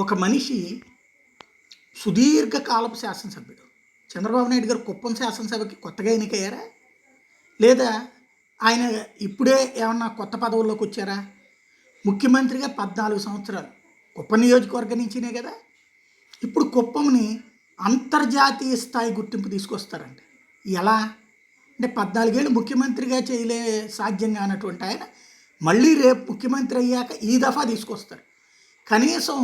ఒక మనిషి సుదీర్ఘకాలపు శాసనసభ్యుడు. చంద్రబాబు నాయుడు గారు కుప్పం శాసనసభకి కొత్తగా ఎన్నికయ్యారా? లేదా ఆయన ఇప్పుడే ఏమన్నా కొత్త పదవుల్లోకి వచ్చారా? ముఖ్యమంత్రిగా 14 సంవత్సరాలు కుప్పం నియోజకవర్గం నుంచినే కదా. ఇప్పుడు కుప్పంని అంతర్జాతీయ స్థాయి గుర్తింపు తీసుకొస్తారంట. ఎలా అంటే 14 ఏళ్ళు ముఖ్యమంత్రిగా సాధ్యం కానటువంటి ఆయన మళ్ళీ రేపు ముఖ్యమంత్రి అయ్యాక ఈ దఫా తీసుకొస్తారు. కనీసం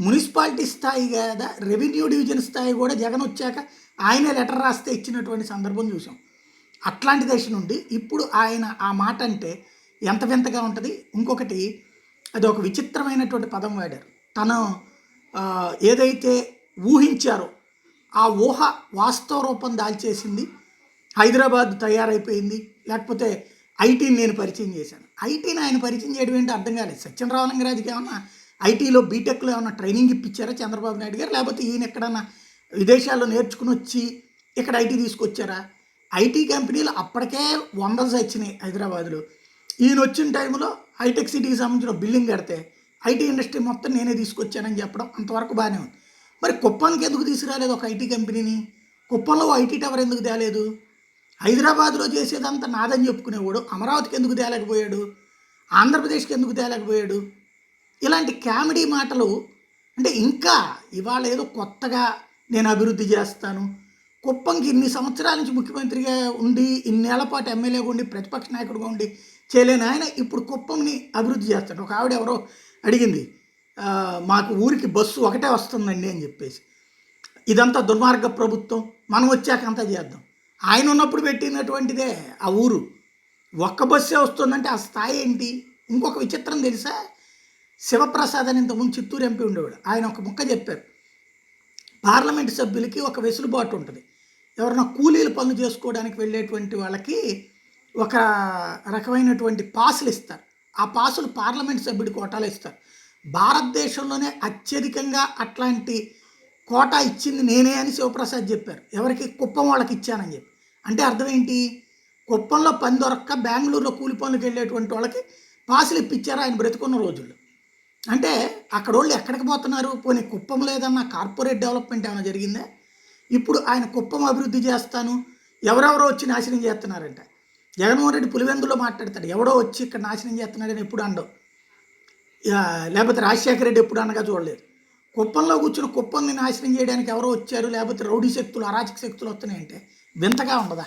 మున్సిపాలిటీ స్థాయి కదా, రెవెన్యూ డివిజన్ స్థాయి కూడా జగన్ వచ్చాక ఆయనే లెటర్ రాస్తే ఇచ్చినటువంటి సందర్భం చూసాం. అట్లాంటి దశ నుండి ఇప్పుడు ఆయన ఆ మాట అంటే ఎంత వింతగా ఉంటుంది. ఇంకొకటి, అది ఒక విచిత్రమైనటువంటి పదం వాడారు. తను ఏదైతే ఊహించారో ఆ ఊహ వాస్తవ రూపం దాల్చేసింది. హైదరాబాద్ తయారైపోయింది, లేకపోతే ఐటీని నేను పరిచయం చేశాను. ఐటీని ఆయన పరిచయం చేయడం ఏంటో అర్థం కాలేదు. సత్యనారాయణరాజుకి ఏమన్నా ఐటీలో బీటెక్లో ఏమన్నా ట్రైనింగ్ ఇప్పించారా చంద్రబాబు నాయుడు గారు? లేకపోతే ఈయన ఎక్కడన్నా విదేశాల్లో నేర్చుకుని వచ్చి ఇక్కడ ఐటీ తీసుకొచ్చారా? ఐటీ కంపెనీలు అప్పటికే వందలు వచ్చినాయి హైదరాబాద్లో. ఈయన వచ్చిన టైంలో హైటెక్ సిటీకి సంబంధించిన బిల్డింగ్ కడితే ఐటీ ఇండస్ట్రీ మొత్తం నేనే తీసుకొచ్చానని చెప్పడం అంతవరకు బాగానే ఉంది. మరి కుప్పానికి ఎందుకు తీసుకురాలేదు ఒక ఐటీ కంపెనీని? కుప్పంలో ఐటీ టవర్ ఎందుకు తేలేదు? హైదరాబాద్లో చేసేదంతా నాదని చెప్పుకునేవాడు అమరావతికి ఎందుకు తేలేకపోయాడు? ఆంధ్రప్రదేశ్కి ఎందుకు తేలేకపోయాడు? ఇలాంటి కామెడీ మాటలు. అంటే ఇంకా ఇవాళ ఏదో కొత్తగా నేను అభివృద్ధి చేస్తాను, కుప్పంకి ఇన్ని సంవత్సరాల నుంచి ముఖ్యమంత్రిగా ఉండి, ఇన్నేళ్ల పాటు ఎమ్మెల్యేగా ఉండి, ప్రతిపక్ష నాయకుడిగా ఉండి చేయలేని ఆయన ఇప్పుడు కుప్పంని అభివృద్ధి చేస్తాడు. ఒక ఆవిడ ఎవరో అడిగింది, మాకు ఊరికి బస్సు ఒకటే వస్తుందండి అని చెప్పేసి. ఇదంతా దుర్మార్గ ప్రభుత్వం, మనం వచ్చాక అంతా చేద్దాం. ఆయన ఉన్నప్పుడు పెట్టినటువంటిదే ఆ ఊరు. ఒక్క బస్సే వస్తుందంటే ఆ స్థాయి ఏంటి? ఇంకొక విచిత్రం తెలుసా? శివప్రసాద్ అని ఇంతకుముందు చిత్తూరు ఎంపీ ఉండేవాడు. ఆయన ఒక ముక్క చెప్పారు, పార్లమెంటు సభ్యులకి ఒక వెసులుబాటు ఉంటుంది. ఎవరైనా కూలీలు పనులు చేసుకోవడానికి వెళ్ళేటువంటి వాళ్ళకి ఒక రకమైనటువంటి పాసులు ఇస్తారు. ఆ పాసులు పార్లమెంట్ సభ్యుడి కోటాలో ఇస్తారు. భారతదేశంలోనే అత్యధికంగా అట్లాంటి కోటా ఇచ్చింది నేనే అని శివప్రసాద్ చెప్పారు. ఎవరికి? కుప్పం వాళ్ళకి ఇచ్చానని చెప్పి. అంటే అర్థం ఏంటి? కుప్పంలో పని దొరక్క బెంగళూరులో కూలి పనులకు వెళ్ళేటువంటి వాళ్ళకి పాసులు ఇప్పించారు ఆయన బ్రతుకున్న రోజుల్లో. అంటే అక్కడ వాళ్ళు ఎక్కడికి పోతున్నారు? పోనీ కుప్పం లేదన్నా కార్పొరేట్ డెవలప్మెంట్ ఏమైనా జరిగిందా? ఇప్పుడు ఆయన కుప్పం అభివృద్ధి చేస్తాను, ఎవరెవరో వచ్చి నాశనం చేస్తున్నారంట. జగన్మోహన్ రెడ్డి పులివెందులో మాట్లాడతాడు, ఎవడో వచ్చి ఇక్కడ నాశనం చేస్తున్నాడని ఎప్పుడు అండవు. లేకపోతే రాజశేఖర రెడ్డి ఎప్పుడు అనగా చూడలేదు. కుప్పంలో కూర్చుని కుప్పంని నాశనం చేయడానికి ఎవరో వచ్చారు, లేకపోతే రౌడీ శక్తులు, అరాచక శక్తులు వస్తున్నాయంటే వింతగా ఉండదా?